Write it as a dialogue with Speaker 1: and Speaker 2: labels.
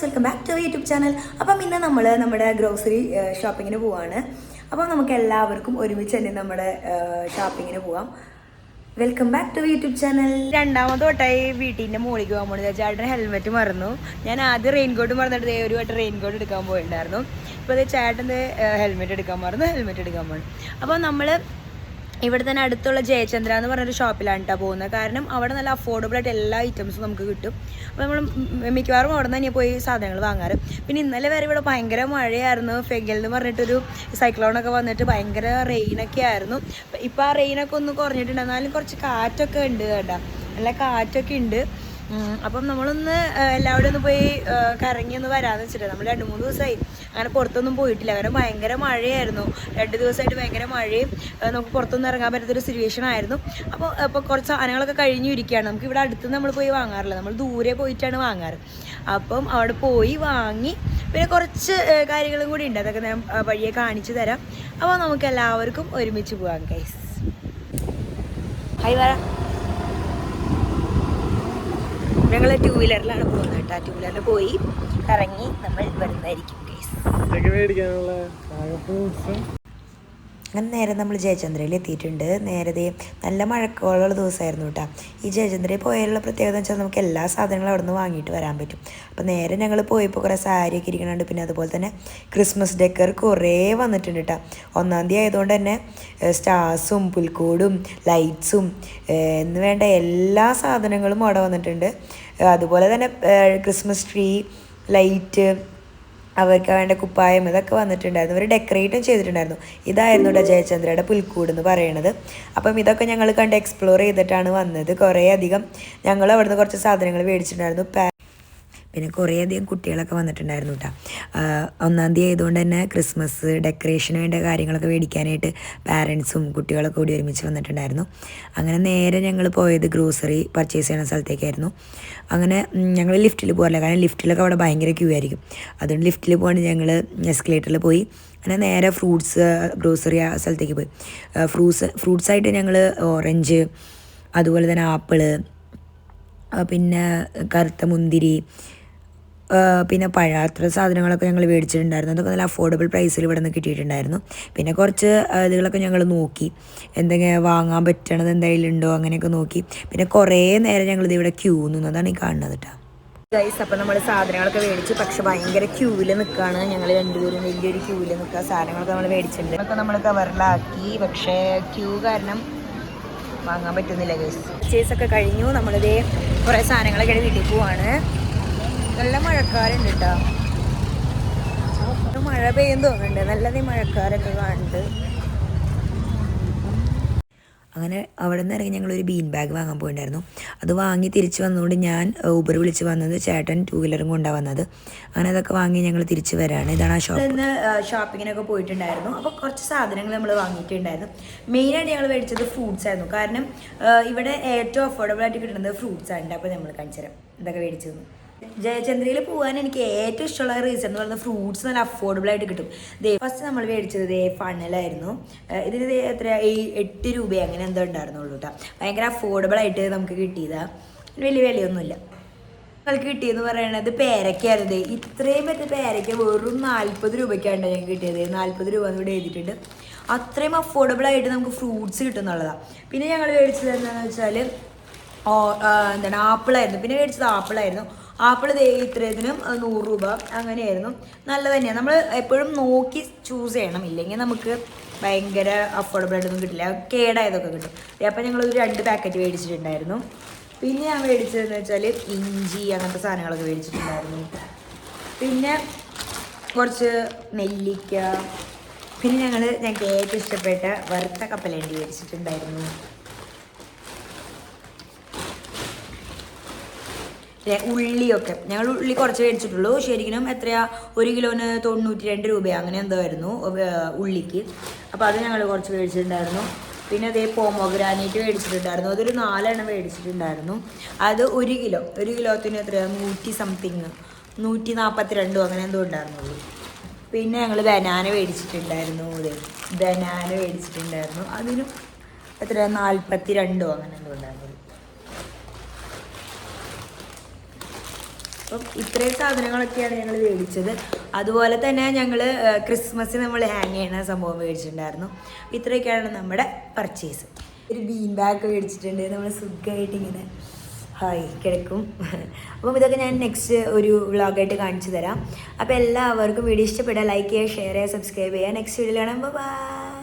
Speaker 1: Welcome back to YouTube channel. അപ്പം ഇന്ന് നമ്മൾ നമ്മുടെ ഗ്രോസറി ഷോപ്പിങ്ങിന് പോവാണ്. അപ്പം നമുക്ക് എല്ലാവർക്കും ഒരുമിച്ച് തന്നെ നമ്മുടെ ഷോപ്പിങ്ങിന് പോവാം. Welcome back to YouTube channel. രണ്ടാമത് തൊട്ടായി വീട്ടിൻ്റെ മുകളിലേക്ക് പോകാൻ പോകുന്നത്. ചേട്ടൻ ഹെൽമെറ്റ് മറന്നു. ഞാൻ ആദ്യം റെയിൻകോട്ട് മറന്നിട്ട് ഒരു വട്ടം റെയിൻകോട്ട് എടുക്കാൻ പോയിട്ടുണ്ടായിരുന്നു. ഇപ്പോൾ ചേട്ടൻ ഹെൽമെറ്റ് എടുക്കാൻ പോകണം. അപ്പോൾ നമ്മൾ ഇവിടെ തന്നെ അടുത്തുള്ള ജയചന്ദ്ര എന്ന് പറഞ്ഞൊരു ഷോപ്പിലാണ് കേട്ടോ പോകുന്നത്. കാരണം അവിടെ നല്ല അഫോർഡബിൾ ആയിട്ട് എല്ലാ ഐറ്റംസും നമുക്ക് കിട്ടും. അപ്പോൾ നമ്മൾ മിക്കവാറും അവിടെ നിന്ന് തന്നെ പോയി സാധനങ്ങൾ വാങ്ങാറ്. പിന്നെ ഇന്നലെ വരെ ഇവിടെ ഭയങ്കര മഴയായിരുന്നു. ഫെഗൽ എന്ന് പറഞ്ഞിട്ടൊരു സൈക്ലോണൊക്കെ വന്നിട്ട് ഭയങ്കര റെയിനൊക്കെ ആയിരുന്നു. ഇപ്പോൾ ആ റെയിനൊക്കെ ഒന്ന് കുറഞ്ഞിട്ടുണ്ട്. എന്നാലും കുറച്ച് കാറ്റൊക്കെ ഉണ്ട് കേട്ടോ, നല്ല കാറ്റൊക്കെ ഉണ്ട്. അപ്പം നമ്മളൊന്ന് എല്ലാവരും ഒന്ന് പോയി കറങ്ങി ഒന്ന് വരാമെന്ന് വെച്ചിട്ട് നമ്മൾ 2-3 ദിവസമായി അങ്ങനെ പുറത്തൊന്നും പോയിട്ടില്ല. കാരണം ഭയങ്കര മഴയായിരുന്നു. 2 ദിവസമായിട്ട് ഭയങ്കര മഴയും നമുക്ക് പുറത്തൊന്നും ഇറങ്ങാൻ പറ്റാത്തൊരു സിറ്റുവേഷൻ ആയിരുന്നു. അപ്പോൾ കുറച്ച് സാധനങ്ങളൊക്കെ കഴിഞ്ഞു ഇരിക്കുകയാണ്. നമുക്ക് ഇവിടെ അടുത്ത് നമ്മൾ പോയി വാങ്ങാറില്ല, നമ്മൾ ദൂരെ പോയിട്ടാണ് വാങ്ങാറ്. അപ്പം അവിടെ പോയി വാങ്ങി പിന്നെ കുറച്ച് കാര്യങ്ങളും കൂടി ഉണ്ട്, അതൊക്കെ ഞാൻ വഴിയെ കാണിച്ചു തരാം. അപ്പോൾ നമുക്ക് എല്ലാവർക്കും ഒരുമിച്ച് പോകാം ഗൈസ്. ഹായ് വരാം. ഞങ്ങൾ 2 വീലറിലാണ് പോകുന്നത് കേട്ടോ. 2 വീലറിൽ പോയി കറങ്ങി നമ്മൾ വരുന്നതായിരിക്കും ഗൈസ്. അങ്ങനെ നേരെ നമ്മൾ ജയചന്ദ്രയിൽ എത്തിയിട്ടുണ്ട്. നേരത്തെ നല്ല മഴക്കോളുള്ള ദിവസമായിരുന്നു കേട്ടോ. ഈ ജയചന്ദ്രയിൽ പോയാലുള്ള പ്രത്യേകത എന്ന് വെച്ചാൽ നമുക്ക് എല്ലാ സാധനങ്ങളും അവിടെ നിന്ന് വാങ്ങിയിട്ട് വരാൻ പറ്റും. അപ്പോൾ നേരെ ഞങ്ങൾ പോയപ്പോൾ കുറേ സാരിയൊക്കെ ഇരിക്കുന്നുണ്ട്. പിന്നെ അതുപോലെ തന്നെ ക്രിസ്മസ് ഡെക്കർ കുറേ വന്നിട്ടുണ്ട് കേട്ടോ. 1-ാം തീയതി ആയതുകൊണ്ട് തന്നെ സ്റ്റാർസും പുൽക്കൂടും ലൈറ്റ്സും എന്ന് വേണ്ട എല്ലാ സാധനങ്ങളും അവിടെ വന്നിട്ടുണ്ട്. അതുപോലെ തന്നെ ക്രിസ്മസ് ട്രീ, ലൈറ്റ്, അവർക്ക് വേണ്ട കുപ്പായം ഇതൊക്കെ വന്നിട്ടുണ്ടായിരുന്നു. അവർ ഡെക്കറേറ്റും ചെയ്തിട്ടുണ്ടായിരുന്നു. ഇതായിരുന്നു കേട്ടോ ജയചന്ദ്രയുടെ പുൽക്കൂട് എന്ന് പറയുന്നത്. അപ്പം ഇതൊക്കെ ഞങ്ങൾ കണ്ട് എക്സ്പ്ലോർ ചെയ്തിട്ടാണ് വന്നത്. കുറേ അധികം ഞങ്ങൾ അവിടുന്ന് കുറച്ച് സാധനങ്ങൾ മേടിച്ചിട്ടുണ്ടായിരുന്നു. പിന്നെ കുറേയധികം കുട്ടികളൊക്കെ വന്നിട്ടുണ്ടായിരുന്നു കേട്ടോ. 1-ാം തീയതി ആയതുകൊണ്ട് തന്നെ ക്രിസ്മസ് ഡെക്കറേഷന് വേണ്ട കാര്യങ്ങളൊക്കെ മേടിക്കാനായിട്ട് പാരൻസും കുട്ടികളൊക്കെ കൂടി ഒരുമിച്ച് വന്നിട്ടുണ്ടായിരുന്നു. അങ്ങനെ നേരെ ഞങ്ങൾ പോയത് ഗ്രോസറി പർച്ചേസ് ചെയ്യുന്ന സ്ഥലത്തേക്കായിരുന്നു. അങ്ങനെ ഞങ്ങൾ ലിഫ്റ്റിൽ പോകാറില്ല, കാരണം ലിഫ്റ്റിലൊക്കെ അവിടെ ഭയങ്കര ക്യൂ ആയിരിക്കും. അതുകൊണ്ട് ലിഫ്റ്റിൽ പോകാണ്ട് ഞങ്ങൾ എസ്കലേറ്ററിൽ പോയി അങ്ങനെ നേരെ ഫ്രൂട്ട്സ് ഗ്രോസറി ആ സ്ഥലത്തേക്ക് പോയി. ഫ്രൂട്ട്സായിട്ട് ഞങ്ങൾ ഓറഞ്ച്, അതുപോലെ തന്നെ ആപ്പിള്, പിന്നെ കറുത്ത മുന്തിരി, പിന്നെ പഴം, അത്ര സാധനങ്ങളൊക്കെ ഞങ്ങൾ മേടിച്ചിട്ടുണ്ടായിരുന്നു. അതൊക്കെ നല്ല അഫോർഡബിൾ പ്രൈസിൽ ഇവിടെ നിന്ന് കിട്ടിയിട്ടുണ്ടായിരുന്നു. പിന്നെ കുറച്ച് ഇതുകളൊക്കെ ഞങ്ങൾ നോക്കി, എന്തെങ്കിലും വാങ്ങാൻ പറ്റണത് എന്തെങ്കിലും ഉണ്ടോ അങ്ങനെയൊക്കെ നോക്കി. പിന്നെ കുറേ നേരം ഞങ്ങളിത് ഇവിടെ ക്യൂ നിന്നതാണ് ഈ കാണുന്നത് കേട്ടോ ഗൈസ്. അപ്പം നമ്മൾ സാധനങ്ങളൊക്കെ മേടിച്ച്, പക്ഷെ ഭയങ്കര ക്യൂവിൽ നിൽക്കുകയാണ്. ഞങ്ങൾ 2 പേരും വലിയൊരു ക്യൂവിൽ നിൽക്കുക. സാധനങ്ങളൊക്കെ നമ്മൾ മേടിച്ചിട്ടുണ്ട്, അതൊക്കെ നമ്മൾ കവറിലാക്കി. പക്ഷേ ക്യൂ കാരണം വാങ്ങാൻ പറ്റുന്നില്ല ഗൈസ്. പർച്ചേസൊക്കെ കഴിഞ്ഞു. നമ്മളിതേ കുറേ സാധനങ്ങളൊക്കെ വീട്ടിൽ പോവാണ്. നല്ല മഴക്കാരുണ്ട് കേട്ടോ, മഴ പെയ്യുന്നു തോന്നുന്നുണ്ട്. നല്ലതീ മഴക്കാരൊക്കെ കാണുന്നുണ്ട്. അങ്ങനെ അവിടെ നിന്ന് ഇറങ്ങി ഞങ്ങളൊരു ബീൻ ബാഗ് വാങ്ങാൻ പോയിട്ടുണ്ടായിരുന്നു. അത് വാങ്ങി തിരിച്ച് വന്നുകൊണ്ട് ഞാൻ ഊബർ വിളിച്ച് വന്നത്, ചേട്ടൻ 2 വീലറും കൊണ്ടാണ് വന്നത്. അങ്ങനെ അതൊക്കെ വാങ്ങി ഞങ്ങൾ തിരിച്ച് വരാണ്. ഇതാണ് ആ ഷോപ്പ്. ഇന്ന് ഷോപ്പിങ്ങിനൊക്കെ പോയിട്ടുണ്ടായിരുന്നു. അപ്പോൾ കുറച്ച് സാധനങ്ങൾ നമ്മൾ വാങ്ങിയിട്ടുണ്ടായിരുന്നു. മെയിനായിട്ട് ഞങ്ങൾ മേടിച്ചത് ഫ്രൂട്ട്സ് ആയിരുന്നു. കാരണം ഇവിടെ ഏറ്റവും അഫോർഡബിൾ ആയിട്ട് കിട്ടുന്നത് ഫ്രൂട്ട്സ് ആണ്. അപ്പോൾ നമ്മൾ കാണിച്ചു തരാം ഇതൊക്കെ മേടിച്ചത്. ജയചന്ദ്രയിൽ പോകാൻ എനിക്ക് ഏറ്റവും ഇഷ്ടമുള്ള റീസൺ എന്ന് പറയുന്നത് ഫ്രൂട്ട്സ് നല്ല അഫോർഡബിൾ ആയിട്ട് കിട്ടും. ഫസ്റ്റ് നമ്മൾ മേടിച്ചത് ഫണലായിരുന്നു. ഇതിന് എത്ര 8 രൂപ അങ്ങനെ എന്തോ ഉണ്ടായിരുന്നുള്ളൂ കേട്ടോ. ഭയങ്കര അഫോർഡബിൾ ആയിട്ട് നമുക്ക് കിട്ടിയതാണ്, വലിയ വിലയൊന്നുമില്ല. ഞങ്ങൾക്ക് കിട്ടിയെന്ന് പറയുന്നത് പേരയ്ക്കായിരുന്നു. ഇത്രയും പറ്റിയ പേരയ്ക്ക വെറും 40 രൂപയ്ക്കാണ് ഞങ്ങൾക്ക് കിട്ടിയത്. 40 രൂപ എന്ന് ഇവിടെ എഴുതിയിട്ടുണ്ട്. അത്രയും അഫോർഡബിൾ ആയിട്ട് നമുക്ക് ഫ്രൂട്ട്സ് കിട്ടുന്നുള്ളതാണ്. പിന്നെ ഞങ്ങൾ മേടിച്ചത് എന്താണെന്ന് വെച്ചാൽ ആപ്പിളായിരുന്നു. പിന്നെ മേടിച്ചത് ആപ്പിളായിരുന്നു. ആപ്പിൾ ഇത്രയതിനും 100 രൂപ അങ്ങനെയായിരുന്നു. നല്ല തന്നെയാണ്. നമ്മൾ എപ്പോഴും നോക്കി ചൂസ് ചെയ്യണം, ഇല്ലെങ്കിൽ നമുക്ക് ഭയങ്കര അഫോർഡബിൾ ആയിട്ടൊന്നും കിട്ടില്ല, കേടായതൊക്കെ കിട്ടും. അപ്പം ഞങ്ങളൊരു 2 പാക്കറ്റ് മേടിച്ചിട്ടുണ്ടായിരുന്നു. പിന്നെ ഞാൻ മേടിച്ചതെന്ന് വെച്ചാൽ ഇഞ്ചി അങ്ങനത്തെ സാധനങ്ങളൊക്കെ മേടിച്ചിട്ടുണ്ടായിരുന്നു. പിന്നെ കുറച്ച് നെല്ലിക്ക, പിന്നെ ഞങ്ങൾക്ക് ഏറ്റവും ഇഷ്ടപ്പെട്ട വറുത്ത കപ്പലണ്ടി മേടിച്ചിട്ടുണ്ടായിരുന്നു. ഉള്ളിയൊക്കെ ഞങ്ങൾ ഉള്ളി കുറച്ച് മേടിച്ചിട്ടുള്ളൂ. ശരിക്കും എത്രയാ 1 കിലോന് 92 രൂപ അങ്ങനെ എന്തോ ആയിരുന്നു ഉള്ളിക്ക്. അപ്പോൾ അത് ഞങ്ങൾ കുറച്ച് മേടിച്ചിട്ടുണ്ടായിരുന്നു. പിന്നെ അതേ പോമോഗ്രാനൈറ്റ് മേടിച്ചിട്ടുണ്ടായിരുന്നു. അതൊരു 4 എണ്ണം മേടിച്ചിട്ടുണ്ടായിരുന്നു. അത് 1 കിലോത്തിന് എത്രയാണ് 100 സംതിങ് 142 അങ്ങനെ എന്തോ ഉണ്ടായിരുന്നുള്ളൂ. പിന്നെ ഞങ്ങൾ ബനാന മേടിച്ചിട്ടുണ്ടായിരുന്നു. അതിനും എത്ര 42 അങ്ങനെ എന്തോ ഉണ്ടായിരുന്നു. അപ്പം ഇത്രയും സാധനങ്ങളൊക്കെയാണ് ഞങ്ങൾ മേടിച്ചത്. അതുപോലെ തന്നെ ഞങ്ങൾ ക്രിസ്മസിന് നമ്മൾ ഹാങ് ചെയ്യുന്ന സംഭവം മേടിച്ചിട്ടുണ്ടായിരുന്നു. ഇത്രയൊക്കെയാണ് നമ്മുടെ പർച്ചേസ്. ഒരു ബീൻ ബാഗ് മേടിച്ചിട്ടുണ്ട്. നമ്മൾ സുഖമായിട്ട് ഇങ്ങനെ ഹായ് കിടക്കും. അപ്പം ഇതൊക്കെ ഞാൻ നെക്സ്റ്റ് ഒരു വ്ളോഗായിട്ട് കാണിച്ചു തരാം. അപ്പോൾ എല്ലാവർക്കും വീഡിയോ ഇഷ്ടപ്പെട്ടാൽ ലൈക്ക് ചെയ്യുക, ഷെയർ ചെയ്യുക, സബ്സ്ക്രൈബ് ചെയ്യുക. നെക്സ്റ്റ് വീഡിയോയിൽ കാണാം. ബൈ.